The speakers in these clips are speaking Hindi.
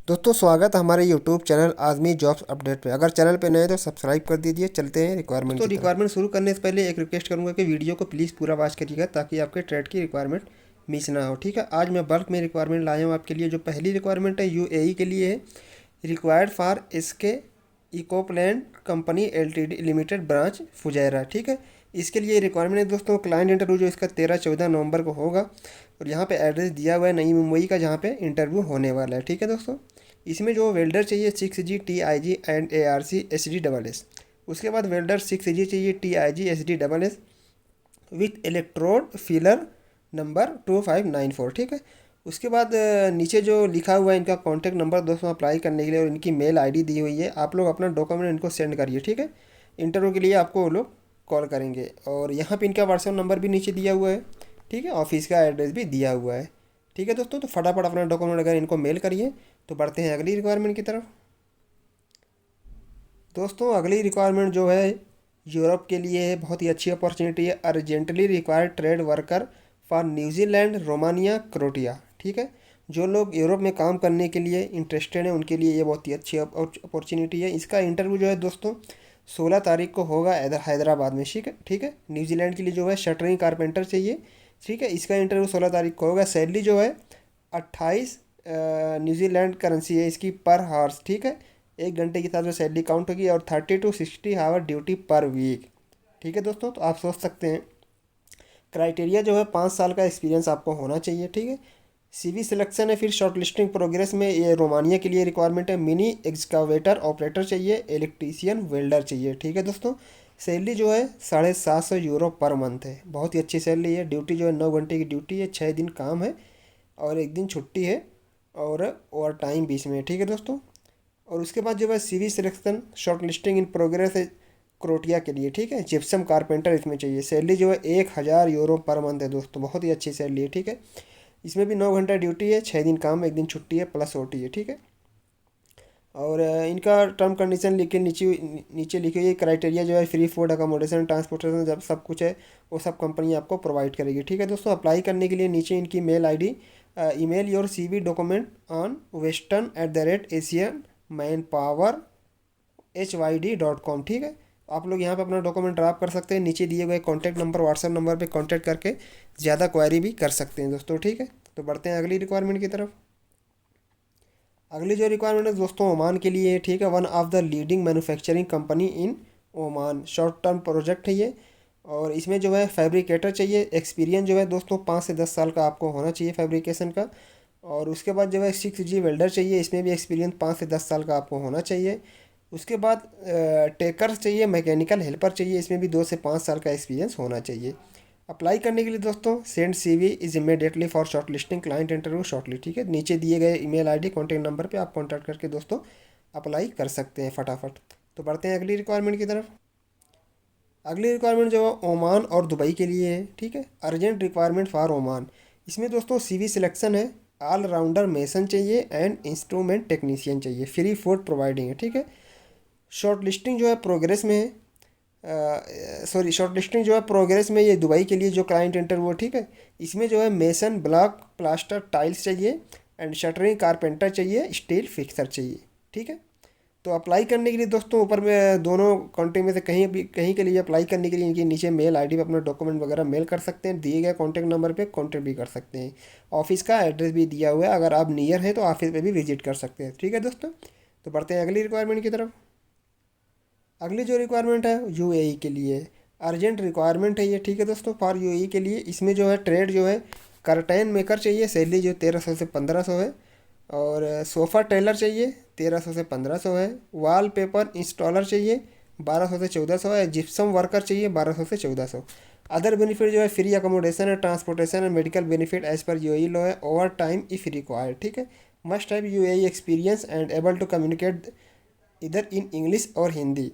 दोस्तों स्वागत है हमारे YouTube channel Azmi jobs update पे। अगर चैनल पे नए हैं तो सब्सक्राइब कर दीजिए। चलते हैं रिक्वायरमेंट की तरफ। रिक्वायरमेंट शुरू करने से पहले एक रिक्वेस्ट करूंगा कि वीडियो को प्लीज़ पूरा वॉच करिएगा ताकि आपके ट्रेड की रिक्वायरमेंट मिस ना हो। ठीक है, आज मैं बल्क में रिक्वायरमेंट लाया हूँ आपके लिए। जो पहली रिक्वायरमेंट है यूएई के लिए है। रिक्वायर्ड फॉर एसके इकोप्लैंड company LTD limited branch Fujairah. ठीक है, इसके लिए रिक्वायरमेंट है दोस्तों। क्लाइंट इंटरव्यू जो इसका 13-14 नवंबर को होगा और यहाँ पे एड्रेस दिया हुआ है नई मुंबई का, जहाँ पे इंटरव्यू होने वाला है। ठीक है दोस्तों, इसमें जो वेल्डर चाहिए 6G TIG and ARC SD SS। उसके बाद वेल्डर 6G चाहिए TIG SD SS with electrode feeler number 2594। ठीक है, उसके बाद नीचे जो लिखा हुआ है इनका कॉन्टैक्ट नंबर दोस्तों अप्लाई करने के लिए, और इनकी मेल आईडी दी हुई है। आप लोग अपना डॉक्यूमेंट इनको सेंड करिए। ठीक है, इंटरव्यू के लिए आपको वो लोग कॉल करेंगे। और यहाँ पे इनका व्हाट्सएप नंबर भी नीचे दिया हुआ है। ठीक है, ऑफिस का एड्रेस भी दिया हुआ है। ठीक है दोस्तों, तो फटाफट अपना डॉक्यूमेंट अगर इनको मेल करिए। तो बढ़ते हैं अगली रिक्वायरमेंट की तरफ। दोस्तों अगली रिक्वायरमेंट जो है यूरोप के लिए है। बहुत ही अच्छी अपॉर्चुनिटी है। Urgently required trade worker for New Zealand Romania Croatia. ठीक है, जो लोग यूरोप में काम करने के लिए इंटरेस्टेड हैं उनके लिए ये बहुत ही अच्छी अपॉर्चुनिटी है। इसका इंटरव्यू जो है दोस्तों 16 तारीख को होगा हैदराबाद में। ठीक है, न्यूजीलैंड के लिए जो है शटरिंग कारपेंटर चाहिए। ठीक है, इसका इंटरव्यू 16 तारीख को होगा। सैलरी जो है 28 न्यूजीलैंड करेंसी है इसकी पर हावर्स। ठीक है, 1 घंटे के हिसाब से सैलरी काउंट होगी और 30 to 60 आवर ड्यूटी पर वीक। ठीक है दोस्तों, तो आप सोच सकते हैं क्राइटेरिया जो है 5 साल का एक्सपीरियंस आपको होना चाहिए। ठीक है, CV सिलेक्शन है। फिर शॉर्ट लिस्टिंग प्रोग्रेस में ये रोमानिया के लिए रिक्वायरमेंट है। मिनी एक्सकावेटर ऑपरेटर चाहिए, इलेक्ट्रीशियन वेल्डर चाहिए। ठीक है दोस्तों, सैलरी जो है 750 यूरो पर मंथ है। बहुत ही अच्छी सैलरी है। ड्यूटी जो है 9 घंटे की ड्यूटी है, 6 दिन काम है और 1 दिन छुट्टी है और ओवर टाइम बीच में। ठीक है दोस्तों, और उसके बाद जो है CV selection short listing in progress है क्रोटिया के लिए। ठीक है, जिप्सम कारपेंटर इसमें चाहिए। सैलरी जो है 1000 यूरो पर मंथ है दोस्तों, बहुत ही अच्छी सैलरी है। ठीक है, इसमें भी 9 घंटा ड्यूटी है, 6 दिन काम है, 1 दिन छुट्टी है प्लस OT है। ठीक है, और इनका टर्म कंडीशन लिखे नीचे नीचे लिखी हुई क्राइटेरिया जो है फ्री फूड अकोमोडेशन ट्रांसपोर्टेशन जब सब कुछ है वो सब कंपनी आपको प्रोवाइड करेगी। ठीक है दोस्तों, अप्लाई करने के लिए नीचे इनकी mail ID email your CV document on western@asian manpower HYD.com। ठीक है, आप लोग यहाँ पे अपना डॉक्यूमेंट ड्रॉप कर सकते हैं। नीचे दिए गए कॉन्टैक्ट नंबर व्हाट्सएप नंबर पे कांटेक्ट करके ज़्यादा क्वारी भी कर सकते हैं दोस्तों। ठीक है, तो बढ़ते हैं अगली रिक्वायरमेंट की तरफ। अगली जो रिक्वायरमेंट है दोस्तों ओमान के लिए है। ठीक है, one of the leading manufacturing company in Oman, short term project है ये। और इसमें जो है फैब्रिकेटर चाहिए। एक्सपीरियंस जो है दोस्तों 5 से 10 साल का आपको होना चाहिए फैब्रिकेशन का। और उसके बाद जो है 6G वेल्डर चाहिए। इसमें भी एक्सपीरियंस 5 से 10 साल का आपको होना चाहिए। उसके बाद टेकर चाहिए, मैकेनिकल हेल्पर चाहिए। इसमें भी 2 से 5 साल का एक्सपीरियंस होना चाहिए। अप्लाई करने के लिए दोस्तों send CV is immediately for short listing client interview shortly. ठीक है, नीचे दिए गए ईमेल आईडी कॉन्टैक्ट नंबर पे आप कॉन्टैक्ट करके दोस्तों अप्लाई कर सकते हैं फटाफट। तो बढ़ते हैं अगली रिक्वायरमेंट की तरफ। अगली रिक्वायरमेंट जो है ओमान और दुबई के लिए है। ठीक है, अर्जेंट रिक्वायरमेंट फॉर ओमान। इसमें दोस्तों CV सिलेक्शन है। ऑलराउंडर मेसन चाहिए एंड इंस्ट्रूमेंट टेक्नीशियन चाहिए। फ्री फूड प्रोवाइडिंग है। ठीक है, शॉर्ट लिस्टिंग जो है प्रोग्रेस में है। शॉर्ट लिस्टिंग जो है प्रोग्रेस में, ये दुबई के लिए जो क्लाइंट इंटरव्यू। ठीक है, इसमें जो है मेसन ब्लॉक प्लास्टर टाइल्स चाहिए एंड शटरिंग कारपेंटर चाहिए, स्टील फिक्सर चाहिए। ठीक है, तो अप्लाई करने के लिए दोस्तों ऊपर में दोनों कंट्री में से कहीं के लिए अप्लाई करने के लिए इनके नीचे मेल आईडी पे अपना डॉक्यूमेंट वगैरह मेल कर सकते हैं। दिए गए कॉन्टैक्ट नंबर पे कॉन्टैक्ट भी कर सकते हैं। ऑफिस का एड्रेस भी दिया हुआ है, अगर आप नियर हैं तो ऑफिस पे भी विजिट कर सकते हैं। ठीक है दोस्तों, तो बढ़ते हैं अगली रिक्वायरमेंट की तरफ। अगली जो रिक्वायरमेंट है यूएई के लिए अर्जेंट रिक्वायरमेंट है ये। ठीक है दोस्तों, फॉर यूएई के लिए इसमें जो है ट्रेड जो है कर्टेन मेकर चाहिए। सैलरी जो 1300 से 1500 है। और सोफ़ा टेलर चाहिए, 1300 से 1500 है। वॉल पेपर इंस्टॉलर चाहिए, 1200 से 1400 है। जिप्सम वर्कर चाहिए, 1200 से 1400। अदर बेनिफिट जो है फ्री अकोमोडेशन है, ट्रांसपोर्टेशन है, medical benefit as per UAE law है। Overtime if required. ठीक है, must have UAE experience and able to communicate इधर इन इंग्लिश और हिंदी।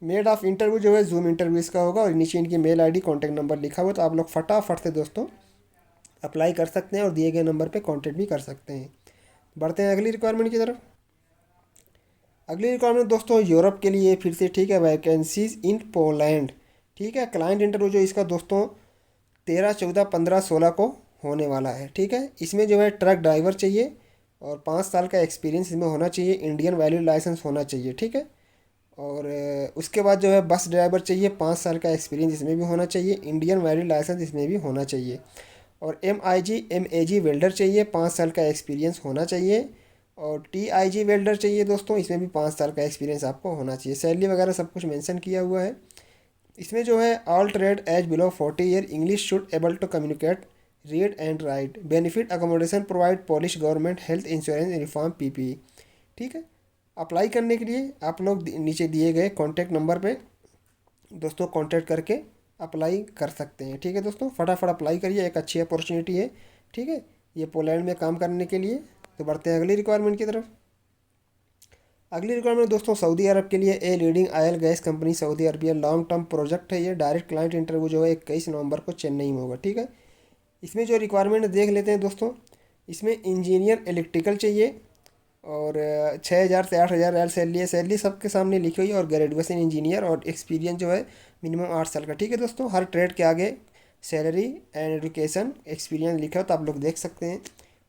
मेड ऑफ इंटरव्यू जो है जूम इंटरव्यू इसका होगा। और नीचे इनकी मेल आईडी कॉन्टैक्ट नंबर लिखा हुआ, तो आप लोग फटाफट से दोस्तों अप्लाई कर सकते हैं और दिए गए नंबर पे कांटेक्ट भी कर सकते हैं। बढ़ते हैं अगली रिक्वायरमेंट की तरफ। अगली रिक्वायरमेंट दोस्तों यूरोप के लिए फिर से। ठीक है, वैकेंसीज इन पोलैंड। ठीक है, क्लाइंट इंटरव्यू जो इसका दोस्तों 13, 14, 15, 16 को होने वाला है। ठीक है, इसमें जो है ट्रक ड्राइवर चाहिए और 5 साल का एक्सपीरियंस इसमें होना चाहिए, इंडियन वैलिड लाइसेंस होना चाहिए, ठीक है। और उसके बाद जो है बस ड्राइवर चाहिए, 5 साल का एक्सपीरियंस इसमें भी होना चाहिए, इंडियन वैलिड लाइसेंस इसमें भी होना चाहिए। और MIG MAG वेल्डर चाहिए, 5 साल का एक्सपीरियंस होना चाहिए। और TIG वेल्डर चाहिए दोस्तों, इसमें भी 5 साल का एक्सपीरियंस आपको होना चाहिए। सैलरी वगैरह सब कुछ मेंशन किया हुआ है इसमें जो है। All trade age below 40 year, English should able to communicate, read and write, benefit accommodation provide Polish government, health insurance uniform PPE, ठीक है। अप्लाई करने के लिए आप लोग नीचे दिए गए कॉन्टैक्ट नंबर पे दोस्तों कॉन्टैक्ट करके अप्लाई कर सकते हैं, ठीक है दोस्तों। फटाफट अप्लाई करिए, एक अच्छी अपॉर्चुनिटी है, ठीक है, ये पोलैंड में काम करने के लिए। तो बढ़ते हैं अगली रिक्वायरमेंट की तरफ। अगली रिक्वायरमेंट दोस्तों सऊदी अरब के लिए a leading oil gas company Saudi Arabia, long term project है ये। डायरेक्ट क्लाइंट इंटरव्यू जो है 21 नवंबर को चेन्नई में होगा, ठीक है। इसमें जो रिक्वायरमेंट देख लेते हैं दोस्तों, इसमें इंजीनियर इलेक्ट्रिकल चाहिए और 6,000 से 8,000 रियाल सैलरी है। सैलरी सबके सामने लिखी हुई है। और ग्रेजुएशन इंजीनियर और एक्सपीरियंस जो है मिनिमम 8 साल का, ठीक है दोस्तों। हर ट्रेड के आगे सैलरी एंड एजुकेशन एक्सपीरियंस लिखा हो तो आप लोग देख सकते हैं।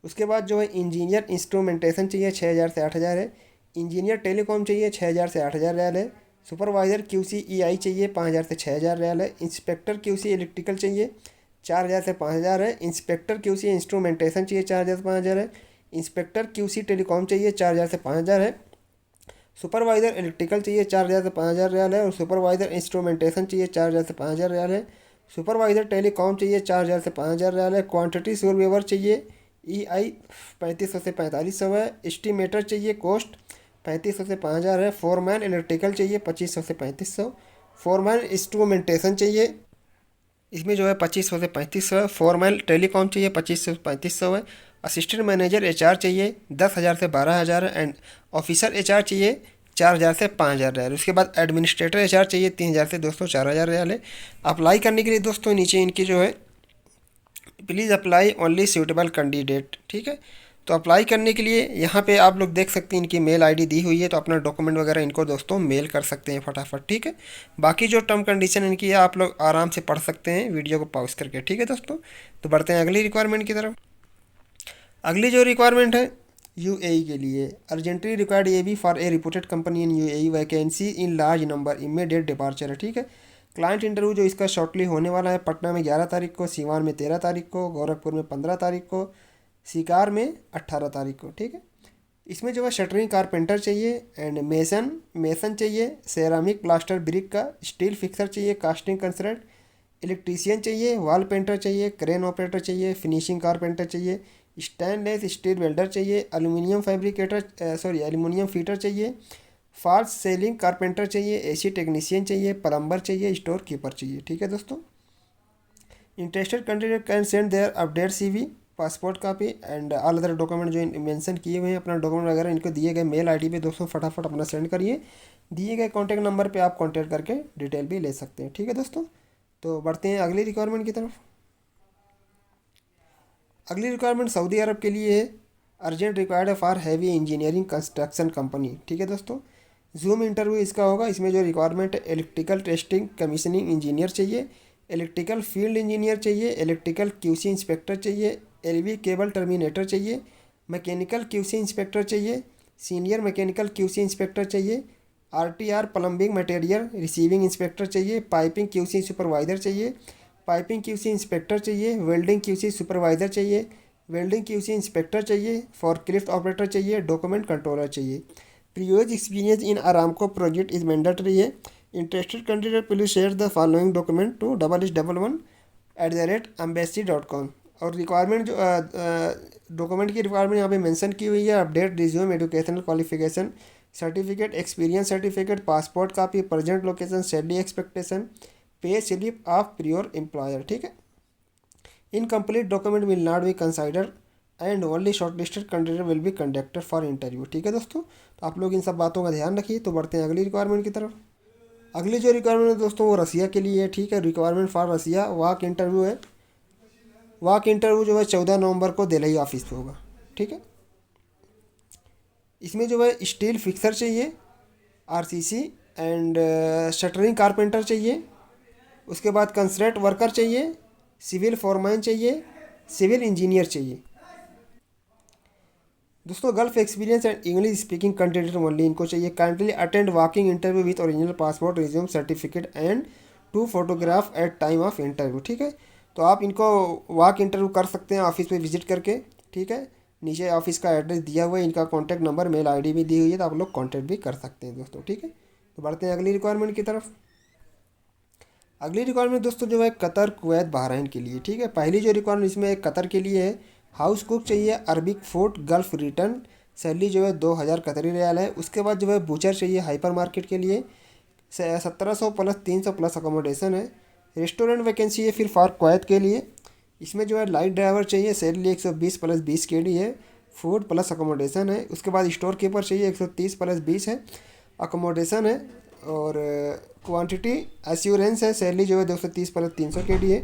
उसके बाद जो है इंजीनियर इंस्ट्रूमेंटेशन चाहिए, 6,000 से 8,000 है। इंजीनियर टेलीकॉम चाहिए, 6,000 से 8,000 रियाल है। सुपरवाइज़र QC EI चाहिए, 5,000 से 6,000 रियाल है। इंस्पेक्टर QC इलेक्ट्रिकल चाहिए, 4,000 से 5,000 है। इंस्पेक्टर QC इंस्ट्रूमेंटेशन चाहिए, 4,000 से 5,000 है। इंस्पेक्टर QC टेलीकॉम चाहिए, 4,000 से 5,000 है। सुपरवाइज़र इलेक्ट्रिकल चाहिए, 4,000 से 5,000 रियाल है। और सुपरवाइज़र इंस्ट्रूमेंटेशन चाहिए, 4,000 से 5,000 रियाल है। सुपरवाइज़र टेलीकॉम चाहिए, 4,000 से 5,000 रियाल है। क्वांटिटी सुरवेवर चाहिए, EI 3,500 से 4,500 है। एस्टीमेटर चाहिए, कॉस्ट 3,500 से 5,000 है। फोरमैन इलेक्ट्रिकल चाहिए, 2,500 से 3,500। फोरमैन इंस्ट्रूमेंटेशन चाहिए, इसमें जो है 2,500 से 3,500 है। फॉर्मल टेलीकॉम चाहिए, 2,500 से 3,500 है। असिस्टेंट मैनेजर HR चाहिए, 10,000 से 12,000 है। एंड ऑफिसर HR चाहिए, 4,000 से 5,000 रियाल। उसके बाद एडमिनिस्ट्रेटर HR चाहिए, 3,000 से दोस्तों 4,000 रियाल है। अप्लाई करने के लिए दोस्तों नीचे इनकी जो है please apply only suitable candidate, ठीक है। तो अप्लाई करने के लिए यहाँ पे आप लोग देख सकते हैं इनकी मेल आईडी दी हुई है, तो अपना डॉक्यूमेंट वगैरह इनको दोस्तों मेल कर सकते हैं फटाफट, ठीक है। बाकी जो टर्म कंडीशन इनकी है आप लोग आराम से पढ़ सकते हैं वीडियो को पॉज करके, ठीक है दोस्तों। तो बढ़ते हैं अगली रिक्वायरमेंट की तरफ। अगली जो रिक्वायरमेंट है UAE के लिए, urgently required AV for a reported company in UAE, vacancy in large number, immediate departure है, ठीक है। क्लाइंट इंटरव्यू जो इसका शॉर्टली होने वाला है पटना में 11 तारीख को, सीवान में 13 तारीख को, गोरखपुर में 15 तारीख को, शिकार में 18 तारीख को, ठीक है। इसमें जो है शटरिंग कारपेंटर चाहिए एंड मेसन चाहिए, सेरामिक प्लास्टर ब्रिक का, स्टील फिक्सर चाहिए, कास्टिंग कंसल्टेंट, इलेक्ट्रीशियन चाहिए, वॉल पेंटर चाहिए, क्रेन ऑपरेटर चाहिए, फिनिशिंग कारपेंटर चाहिए, स्टेनलेस स्टील वेल्डर चाहिए, एल्यूमिनियम फीटर चाहिए, फॉल्स सेलिंग कारपेंटर चाहिए, AC टेक्नीशियन चाहिए, प्लम्बर चाहिए, स्टोर कीपर चाहिए, ठीक है दोस्तों। Interested candidate can send their update CV, passport copy and all other document जो मेंशन किए हुए हैं, अपना डॉक्यूमेंट वगैरह इनको दिए गए मेल आईडी पे दोस्तों फटाफट अपना सेंड करिए। दिए गए कॉन्टैक्ट नंबर पे आप कॉन्टैक्ट करके डिटेल भी ले सकते हैं, ठीक है दोस्तों। तो बढ़ते हैं अगली रिक्वायरमेंट की तरफ। अगली रिक्वायरमेंट सऊदी अरब के लिए है, urgent required for heavy engineering construction company, ठीक है दोस्तों। जूम इंटरव्यू इसका होगा। इसमें जो रिक्वायरमेंट है इलेक्ट्रिकल टेस्टिंग कमीशनिंग इंजीनियर चाहिए, इलेक्ट्रिकल फील्ड इंजीनियर चाहिए, इलेक्ट्रिकल QC इंस्पेक्टर चाहिए, LV केबल टर्मिनेटर चाहिए, मैकेनिकल QC इंस्पेक्टर चाहिए, सीनियर मैकेनिकल QC इंस्पेक्टर चाहिए, RTR plumbing material receiving inspector चाहिए, पाइपिंग QC सुपरवाइज़र चाहिए, पाइपिंग QC इंस्पेक्टर चाहिए, वेल्डिंग QC सुपरवाइज़र चाहिए, वेल्डिंग QC इंस्पेक्टर चाहिए, फॉर्कलिफ्ट ऑपरेटर चाहिए, डॉक्यूमेंट कंट्रोलर चाहिए। Previous experience in Aramco project is mandatory है। Interested candidate please share the following document to 1111@embassy.com। और रिक्वायरमेंट जो डॉक्यूमेंट की रिक्वायरमेंट यहाँ पे मेंशन की हुई है, update resume, educational qualification certificate, experience certificate, passport copy, present location, salary expectation, pay slip of prior employer, ठीक है। Incomplete document will not be consider and only shortlisted candidate will be conducted for interview, ठीक है दोस्तों। तो आप लोग इन सब बातों का ध्यान रखिए। तो बढ़ते हैं अगली रिक्वायरमेंट की तरफ। अगली जो रिक्वायरमेंट है दोस्तों वो रसिया के लिए है, ठीक है। Requirement for Russia, walk interview है। वाक इंटरव्यू जो है 14 नवंबर को दिल्ली ऑफिस पे होगा, ठीक है। इसमें जो है स्टील फिक्सर चाहिए, RCC एंड शटरिंग कारपेंटर चाहिए। उसके बाद कंस्ट्रक्ट वर्कर चाहिए, सिविल फोरमैन चाहिए, सिविल इंजीनियर चाहिए। दोस्तों Gulf experience and English speaking candidate only इनको चाहिए। Kindly attend walking interview with original passport resume certificate and two photograph at time of interview. ठीक है, तो आप इनको वॉक इंटरव्यू कर सकते हैं ऑफिस पे विजिट करके। ठीक है, नीचे ऑफिस का एड्रेस दिया हुआ है, इनका कॉन्टैक्ट नंबर मेल आईडी भी दी हुई है, तो आप लोग कॉन्टैक्ट भी कर सकते हैं दोस्तों। ठीक है, तो बढ़ते हैं अगली रिक्वायरमेंट की तरफ। अगली रिक्वायरमेंट दोस्तों जो है कतर कुवैत बहरीन के लिए। ठीक है, पहली जो रिक्वायरमेंट इसमें कतर के लिए है, हाउस कुक चाहिए, Arabic food gulf return, salary जो है 2000 कतरी रियाल है। उसके बाद जो है बूचर चाहिए हाइपर मार्केट के लिए, 1700 प्लस 300 प्लस अकोमोडेशन है। रेस्टोरेंट वैकेंसी है फिर फॉर कुवैत के लिए, इसमें जो है लाइट ड्राइवर चाहिए, सैलरी 120 प्लस 20 KD है, फूड प्लस अकोमोडेशन है। उसके बाद स्टोर कीपर चाहिए, 130 प्लस 20 है, अकोमोडेशन है। और क्वांटिटी एश्योरेंस है, सैलरी जो है 230 प्लस 300 KD है।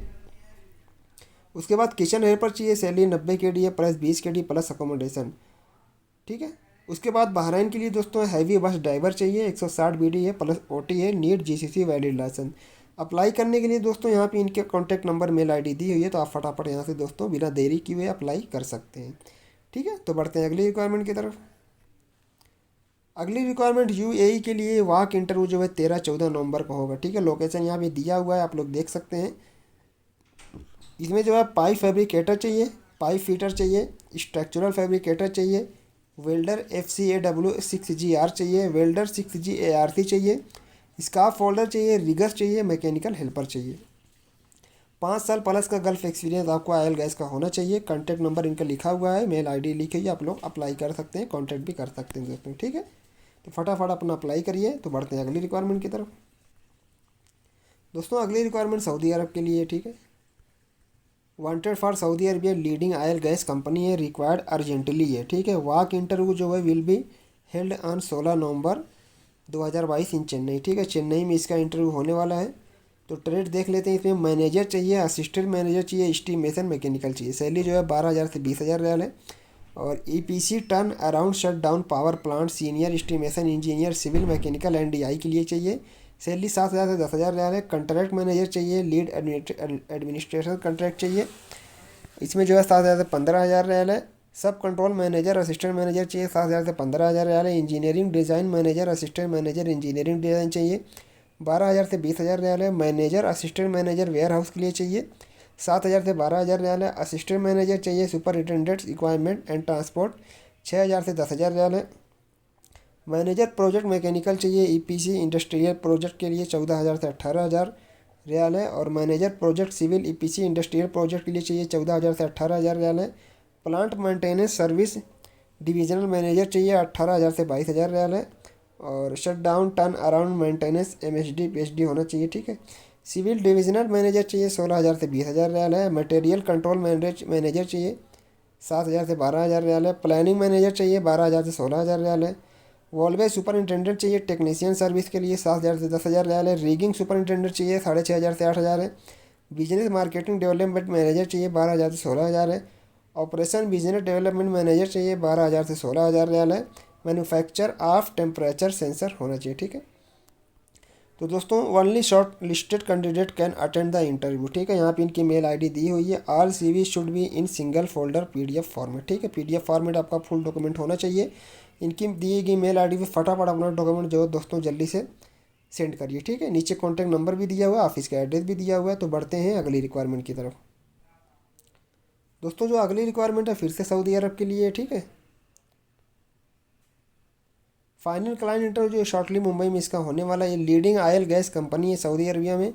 उसके बाद किचन हेल्पर चाहिए, सैलरी 90 KD है प्लस 20 KD प्लस अकोमोडेशन। ठीक है, उसके बाद बहरीन के लिए दोस्तों हैवी बस ड्राइवर चाहिए, 160 BD है प्लस OT है, neat GCC valid license. Apply करने के लिए दोस्तों यहाँ पे इनके कॉन्टैक्ट नंबर मेल आईडी दी हुई है, तो आप फटाफट यहाँ से दोस्तों बिना देरी किए हुए अप्लाई कर सकते हैं। ठीक है, तो बढ़ते हैं अगली रिक्वायरमेंट की तरफ। अगली रिक्वायरमेंट UAE के लिए वॉक इंटरव्यू जो है 13-14 नवंबर को होगा। ठीक है, लोकेशन यहाँ पे दिया हुआ है, आप लोग देख सकते हैं। इसमें जो है पाइप फैब्रिकेटर चाहिए, पाइप फिटर चाहिए, स्ट्रक्चरल फैब्रिकेटर चाहिए, वेल्डर FCAW6GR चाहिए, वेल्डर 6GARC चाहिए, स्काफ होल्डर चाहिए, रिगर्स चाहिए, मैकेनिकल हेल्पर चाहिए। 5 साल प्लस का गल्फ एक्सपीरियंस आपको आयल गैस का होना चाहिए। कॉन्टैक्ट नंबर इनका लिखा हुआ है, मेल आईडी लिखी हुई है, आप लोग अप्लाई कर सकते हैं, कॉन्टैक्ट भी कर सकते हैं दोस्तों। ठीक है, तो फटाफट अपना अप्लाई करिए। तो बढ़ते हैं अगली रिक्वायरमेंट की तरफ। दोस्तों अगली रिक्वायरमेंट सऊदी अरब के लिए है। ठीक है, wanted for Saudi Arabia leading oil gas company है, रिक्वायर्ड अर्जेंटली है। ठीक है, वॉक इंटरव्यू जो है विल बी हेल्ड ऑन 16 नवंबर 2022 इन चेन्नई। ठीक है, चेन्नई में इसका इंटरव्यू होने वाला है। तो ट्रेड देख लेते हैं। इसमें मैनेजर चाहिए, असिस्टेंट मैनेजर चाहिए, एस्टीमेशन मैकेनिकल चाहिए। सैलरी जो है 12,000 से 20,000 रियाल है। और EPC turn around shut down power plant senior estimation engineer civil mechanical and DI के लिए चाहिए। सैलरी 7,000 से 10,000 रियाल है। कंट्रैक्ट मैनेजर चाहिए, लीड एडमिनिस्ट्रेशन कंट्रैक्ट चाहिए, इसमें जो है 7,000 से 15,000 रियाल है। सब कंट्रोल मैनेजर असिस्टेंट मैनेजर चाहिए, 7,000 से 15,000 रियाल है। Engineering design manager assistant manager engineering design चाहिए, 12,000 से 20,000 रियाल है। Manager assistant manager warehouse के लिए चाहिए, 7,000 से 12,000 रियाल है। असिस्टेंट मैनेजर चाहिए सुपरिटेंडेंट्स इक्वाइपमेंट एंड ट्रांसपोर्ट, 6,000 से 10,000 रियाल है। मैनेजर प्रोजेक्ट मैकेनिकल चाहिए, EPC इंडस्ट्रियल प्रोजेक्ट के लिए 14,000 से 18,000 रियाल है। और manager project civil EPC industrial project के लिए चाहिए 14,000 से 18,000 रियाल है। Plant maintenance service divisional manager चाहिए, 18,000 से 22,000 रियाल है। और shut down turn around maintenance MHD PhD होना चाहिए। ठीक है, सिविल डिविजनल मैनेजर चाहिए, 16,000 से 20,000 रियाल है। मटेरियल कंट्रोल मैनेजर चाहिए, 7,000 से 12,000 रियाल है। प्लानिंग मैनेजर चाहिए, 12,000 से 16,000 रियाल है। वॉल्वे सुपरिटेंडेंट चाहिए टेक्नीशियन सर्विस के लिए, 7,000 से 10,000 रियाल है। रिगिंग सुपरिटेंडेंट चाहिए, 6,500 से 8,000 है। बिजनेस मार्केटिंग डेवलपमेंट मैनेजर चाहिए, 12,000 से 16,000 है। ऑपरेशन बिजनेस डेवलपमेंट मैनेजर चाहिए, 12,000 से 16,000 रियाल है। मैन्युफैक्चर ऑफ टेम्परेचर सेंसर होना चाहिए। ठीक है, तो दोस्तों only short listed candidate can attend the interview. ठीक है, यहाँ पे इनकी मेल आईडी दी हुई है। All CV should be in single folder PDF format. ठीक है, PDF फॉर्मेट आपका फुल डॉक्यूमेंट होना चाहिए। इनकी दी गई मेल आईडी पे फटाफट अपना डॉक्यूमेंट जो है दोस्तों जल्दी से सेंड करिए। ठीक है, नीचे कॉन्टैक्ट नंबर भी दिया हुआ है, ऑफिस का एड्रेस भी दिया हुआ है। तो बढ़ते हैं अगली रिक्वायरमेंट की तरफ। दोस्तों जो अगली रिक्वायरमेंट है फिर से सऊदी अरब के लिए है। ठीक है, फाइनल क्लाइंट इंटरव्यू जो शॉर्टली मुंबई में इसका होने वाला है। ये लीडिंग आयल गैस कंपनी है सऊदी अरबिया में।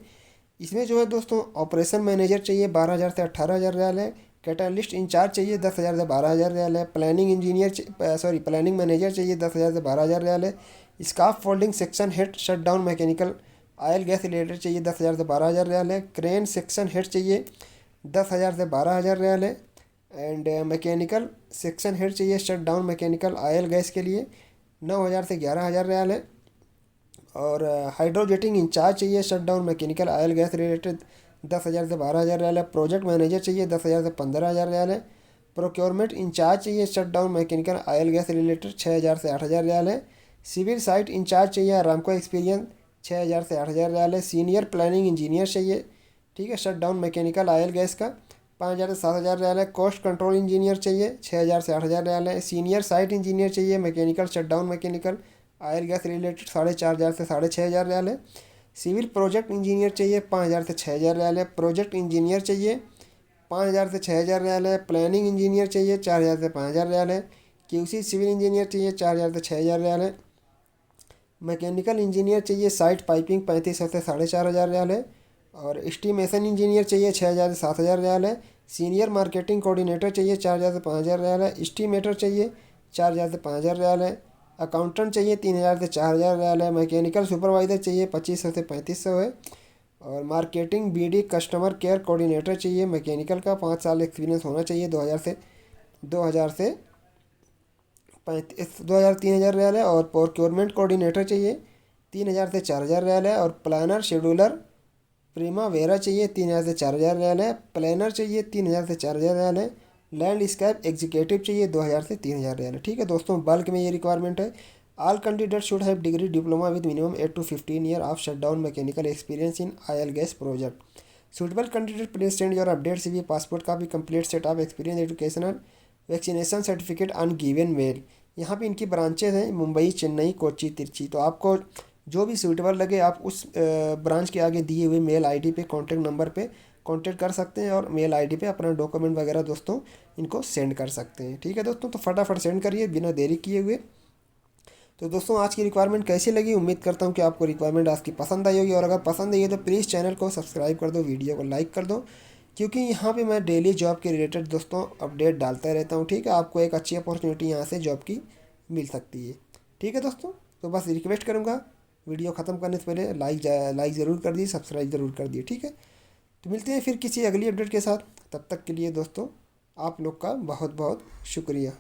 इसमें जो है दोस्तों ऑपरेशन मैनेजर चाहिए, 12,000 से 18,000 रियाल है। कैटलिस्ट इंचार्ज चाहिए, 10,000 से 12,000 रियाल है। प्लानिंग मैनेजर चाहिए, 10,000 से 12,000 रियाल है। Scarf folding section head shut down mechanical oil gas related चाहिए, 10,000 से 12,000 रियाल है। क्रेन सेक्शन हेड चाहिए, 10,000 से 12,000 रियाल है। एंड मैकेनिकल सेक्शन हेड चाहिए shut down mechanical oil gas के लिए, 9,000 से 11,000 रियाल है। और हाइड्रोजेटिंग इंचार्ज चाहिए shut down mechanical oil gas related, 10,000 से 12,000 रियाल है। प्रोजेक्ट मैनेजर चाहिए, 10,000 से 15,000 रियाल है। प्रोक्योरमेंट इंचार्ज चाहिए shut down mechanical oil gas related, 6,000 से 8,000 रियाल है। सिविल साइट इंचार्ज चाहिए, आरामको एक्सपीरियंस, 6,000 से 8,000 रियाल है। सीनियर प्लानिंग इंजीनियर चाहिए, ठीक है, shut down mechanical oil gas का, 5,000 से 7,000 रियाल है। कोस्ट कंट्रोल इंजीनियर चाहिए 6,000 से 8,000 रियाल है। सीनियर साइट इंजीनियर चाहिए mechanical shutdown mechanical oil gas related 4,500 से 6,500 रियाल है। सिविल प्रोजेक्ट इंजीनियर चाहिए 5,000 से 6,000 रियाल है। प्रोजेक्ट इंजीनियर चाहिए 5,000 से 6,000 रियाल है। प्लानिंग इंजीनियर चाहिए 4,000 से 5,000 रियाल है। क्यूसी सिविल इंजीनियर चाहिए 4,000 से 6,000 रियाल है। मैकेनिकल इंजीनियर चाहिए साइट पाइपिंग 3,500 से 4,500 रियाल है। और एस्टीमेशन इंजीनियर चाहिए 6,000 से 7,000 रियाल है। सीनियर मार्केटिंग कोऑर्डिनेटर चाहिए 4,000 से 5,000 रियाल है। एस्टीमेटर चाहिए 4,000 से 5,000 रियाल है। अकाउंटेंट चाहिए 3,000 से 4,000 रियाल है। मैकेनिकल सुपरवाइज़र चाहिए 2,500 से 3,500 है। और marketing BD customer care coordinator चाहिए मैकेनिकल का 5 साल एक्सपीरियंस होना चाहिए 2,000 3,000 रियाल है। और प्रोक्योरमेंट कोऑर्डिनेटर चाहिए 3,000 से 4,000 रियाल है। और प्लानर शेड्यूलर प्रीमावेरा चाहिए 3,000 से 4,000 रियाल है। प्लानर चाहिए 3,000 से 4,000 रियाल है। लैंडस्केप एग्जीक्यूटिव चाहिए 2,000 से 3,000 रियाल है। ठीक है दोस्तों, बल्क में ये रिक्वायरमेंट है। All candidate should have degree diploma with minimum 8 to 15 year of shutdown mechanical experience in oil gas project. Suitable candidate please send your update CV passport copy complete set of experience educational vaccination certificate on given mail. यहाँ पे इनकी ब्रांचेज हैं मुंबई, चेन्नई, कोच्चि, तिरची। तो आपको जो भी सूटेबल लगे आप उस ब्रांच के आगे दिए हुए मेल आईडी पे कॉन्टैक्ट नंबर पे कांटेक्ट कर सकते हैं और मेल आईडी पे अपना डॉक्यूमेंट वगैरह दोस्तों इनको सेंड कर सकते हैं। ठीक है दोस्तों, तो फटाफट सेंड करिए बिना देरी किए हुए। तो दोस्तों आज की रिक्वायरमेंट कैसी लगी, उम्मीद करता हूँ कि आपको रिक्वायरमेंट आज की पसंद आई होगी। और अगर पसंद आई है तो प्लीज़ चैनल को सब्सक्राइब कर दो, वीडियो को लाइक कर दो, क्योंकि यहाँ पे मैं डेली जॉब के रिलेटेड दोस्तों अपडेट डालता रहता हूँ। ठीक है, आपको एक अच्छी अपॉर्चुनिटी यहाँ से जॉब की मिल सकती है। ठीक है दोस्तों, तो बस रिक्वेस्ट करूँगा वीडियो ख़त्म करने से पहले लाइक ज़रूर कर दिए, सब्सक्राइब ज़रूर कर दिए। ठीक है, तो मिलते हैं फिर किसी अगली अपडेट के साथ। तब तक के लिए दोस्तों आप लोग का बहुत बहुत शुक्रिया।